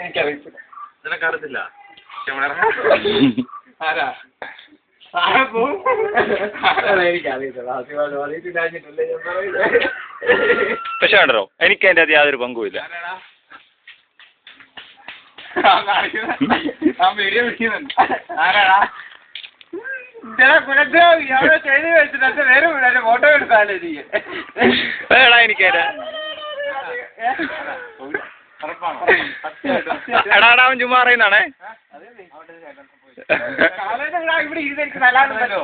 എനിക്കറിയത്തില്ല. നിനക്കറിയത്തില്ല? ആരാ? എനിക്കറിയത്തില്ല. പക്ഷെ കണ്ടോ, എനിക്ക് അതിന്റെ അത് യാതൊരു പങ്കുമില്ല. വീഡിയോ പിടിക്കുന്നുണ്ട്. ആരാടാ? എഴുതി വെച്ചിട്ട് വേറെ ഫോട്ടോ എടുത്താലേ എനിക്ക് എടാടാവൻ ചുമ്മാ അറിയുന്നാണേ. ഇവിടെ ഇരുന്നെനിക്ക് നല്ലതാണല്ലോ.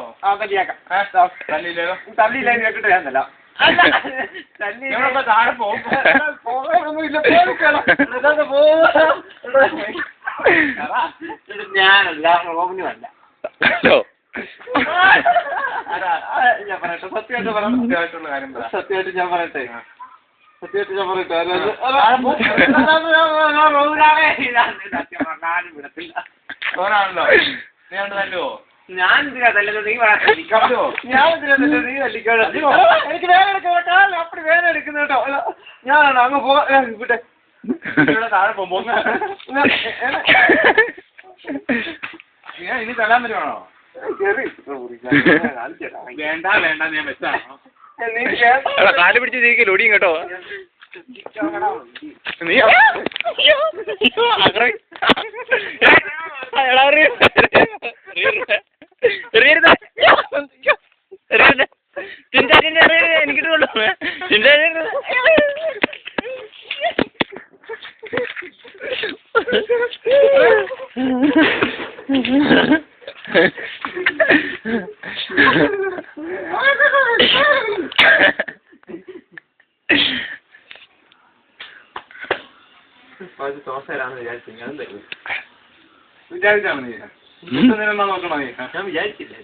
തള്ളിയില്ല കേട്ടിട്ട് ഞാനല്ല താഴെ പോകുന്നില്ല. ഞാനല്ല റോബിനുമല്ല. ഞാൻ പറയട്ടെ, സത്യമായിട്ട് പറയാം. സത്യമായിട്ട് ഞാൻ പറയട്ടെ. ഓനാണല്ലോ. നീ കണ്ടല്ലോ. ഞാൻ എന്തിനാ തല്ലുന്നത്? നീ ഞാൻ എന്തിനാ തല്ലുന്നത്? നീ തല്ലിക്കോ. എനിക്ക് വേദന എടുക്കുന്ന അപ്പടി വേദന എടുക്കുന്ന കേട്ടോ. ഞാനാണ് അങ്ങ് പോട്ടെ. താഴെ പോകുമ്പോ ഇനി തല്ലാൻ പറ്റുവാണോ? വേണ്ട വേണ്ട, ഞാൻ വെച്ചാണോ? കാല് പിടിച്ച് ജയിക്കല്ലോ, ഒടിയും കേട്ടോ. നീ എനിക്കിട്ടുള്ളൂ. ദോശയിലാണെന്ന് വിചാരിച്ചു. ഞാൻ തരും. വിചാരിച്ചാണ് നീ നോക്കണോ? ഞാൻ വിചാരിച്ചില്ല.